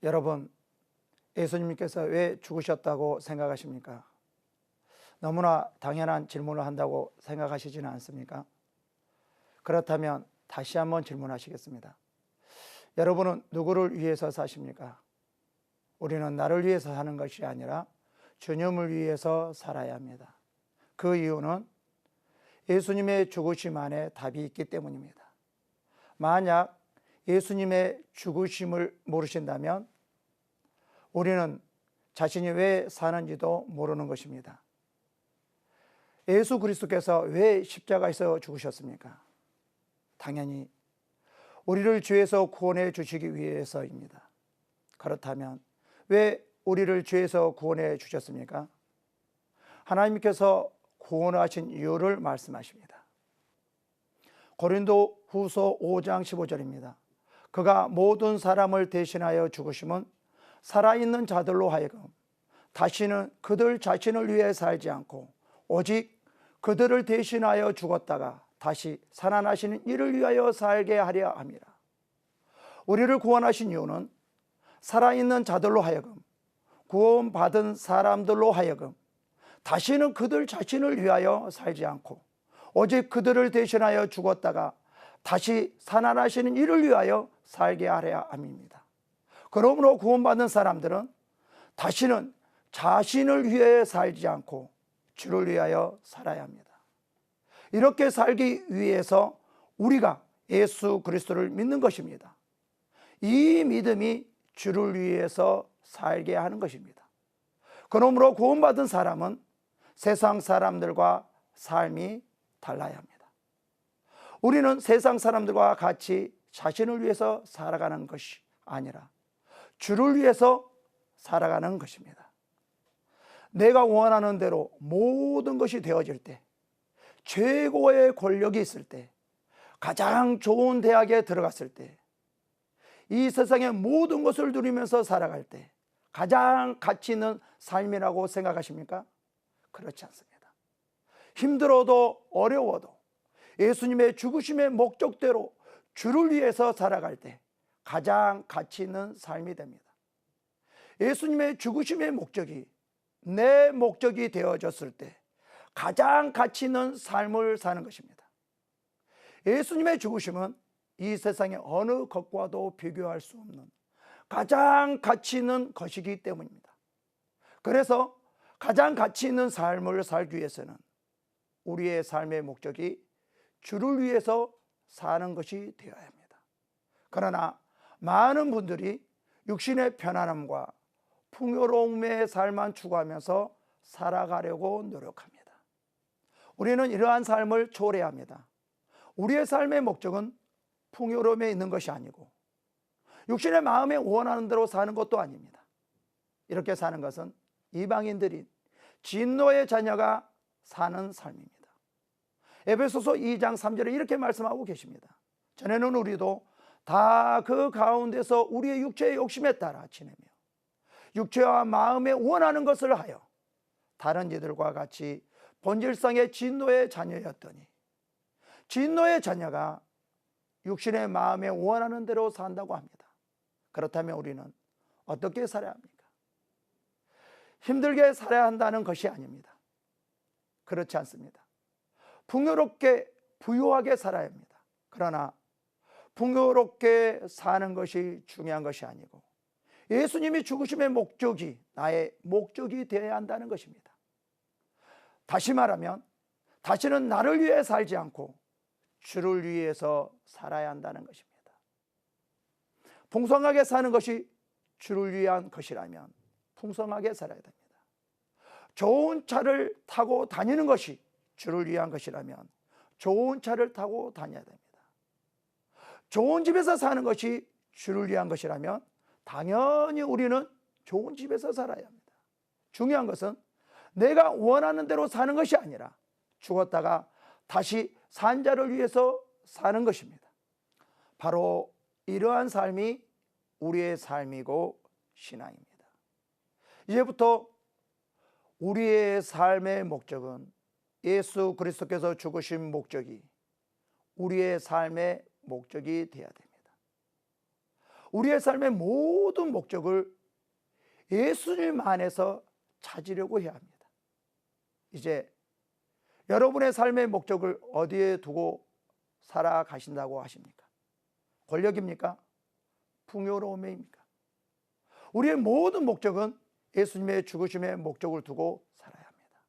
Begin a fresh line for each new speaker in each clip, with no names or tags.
여러분, 예수님께서 왜 죽으셨다고 생각하십니까? 너무나 당연한 질문을 한다고 생각하시지는 않습니까? 그렇다면 다시 한번 질문하시겠습니다. 여러분은 누구를 위해서 사십니까? 우리는 나를 위해서 사는 것이 아니라 주님을 위해서 살아야 합니다. 그 이유는 예수님의 죽으심 안에 답이 있기 때문입니다. 만약 예수님의 죽으심을 모르신다면 우리는 자신이 왜 사는지도 모르는 것입니다. 예수 그리스도께서 왜 십자가에서 죽으셨습니까? 당연히 우리를 죄에서 구원해 주시기 위해서입니다. 그렇다면 왜 우리를 죄에서 구원해 주셨습니까? 하나님께서 구원하신 이유를 말씀하십니다. 고린도 후서 5장 15절입니다. 그가 모든 사람을 대신하여 죽으심은 살아있는 자들로 하여금 다시는 그들 자신을 위해 살지 않고 오직 그들을 대신하여 죽었다가 다시 살아나시는 이를 위하여 살게 하려 함이라. 우리를 구원하신 이유는 살아있는 자들로 하여금 구원받은 사람들로 하여금 다시는 그들 자신을 위하여 살지 않고 오직 그들을 대신하여 죽었다가 다시 살아나시는 이를 위하여 살게 하려 함입니다. 그러므로 구원받은 사람들은 다시는 자신을 위해 살지 않고 주를 위하여 살아야 합니다. 이렇게 살기 위해서 우리가 예수 그리스도를 믿는 것입니다. 이 믿음이 주를 위해서 살게 하는 것입니다. 그러므로 구원받은 사람은 세상 사람들과 삶이 달라야 합니다. 우리는 세상 사람들과 같이 자신을 위해서 살아가는 것이 아니라 주를 위해서 살아가는 것입니다. 내가 원하는 대로 모든 것이 되어질 때, 최고의 권력이 있을 때, 가장 좋은 대학에 들어갔을 때, 이 세상의 모든 것을 누리면서 살아갈 때 가장 가치 있는 삶이라고 생각하십니까? 그렇지 않습니다. 힘들어도 어려워도 예수님의 죽으심의 목적대로 주를 위해서 살아갈 때 가장 가치 있는 삶이 됩니다. 예수님의 죽으심의 목적이 내 목적이 되어졌을 때 가장 가치 있는 삶을 사는 것입니다. 예수님의 죽으심은 이 세상의 어느 것과도 비교할 수 없는 가장 가치 있는 것이기 때문입니다. 그래서 가장 가치 있는 삶을 살기 위해서는 우리의 삶의 목적이 주를 위해서 사는 것이 되어야 합니다. 그러나 많은 분들이 육신의 편안함과 풍요로움의 삶만 추구하면서 살아가려고 노력합니다. 우리는 이러한 삶을 초래합니다. 우리의 삶의 목적은 풍요로움에 있는 것이 아니고 육신의 마음에 원하는 대로 사는 것도 아닙니다. 이렇게 사는 것은 이방인들인 진노의 자녀가 사는 삶입니다. 에베소서 2장 3절에 이렇게 말씀하고 계십니다. 전에는 우리도 다 그 가운데서 우리의 육체의 욕심에 따라 지내며 육체와 마음에 원하는 것을 하여 다른 이들과 같이 본질상의 진노의 자녀였더니 진노의 자녀가 육신의 마음에 원하는 대로 산다고 합니다. 그렇다면 우리는 어떻게 살아야 합니까? 힘들게 살아야 한다는 것이 아닙니다. 그렇지 않습니다. 풍요롭게 부유하게 살아야 합니다. 그러나 풍요롭게 사는 것이 중요한 것이 아니고 예수님이 죽으심의 목적이 나의 목적이 되어야 한다는 것입니다. 다시 말하면 다시는 나를 위해 살지 않고 주를 위해서 살아야 한다는 것입니다. 풍성하게 사는 것이 주를 위한 것이라면 풍성하게 살아야 됩니다. 좋은 차를 타고 다니는 것이 주를 위한 것이라면 좋은 차를 타고 다녀야 됩니다. 좋은 집에서 사는 것이 주를 위한 것이라면 당연히 우리는 좋은 집에서 살아야 합니다. 중요한 것은 내가 원하는 대로 사는 것이 아니라 죽었다가 다시 산 자를 위해서 사는 것입니다. 바로 이러한 삶이 우리의 삶이고 신앙입니다. 이제부터 우리의 삶의 목적은 예수 그리스도께서 죽으신 목적이 우리의 삶의 목적이 되어야 됩니다. 우리의 삶의 모든 목적을 예수님 안에서 찾으려고 해야 합니다. 이제 여러분의 삶의 목적을 어디에 두고 살아가신다고 하십니까? 권력입니까? 풍요로움입니까? 우리의 모든 목적은 예수님의 죽으심의 목적을 두고 살아야 합니다.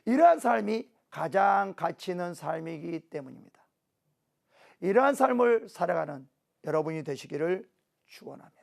이러한 삶이 가장 가치 있는 삶이기 때문입니다. 이러한 삶을 살아가는 여러분이 되시기를 축원합니다.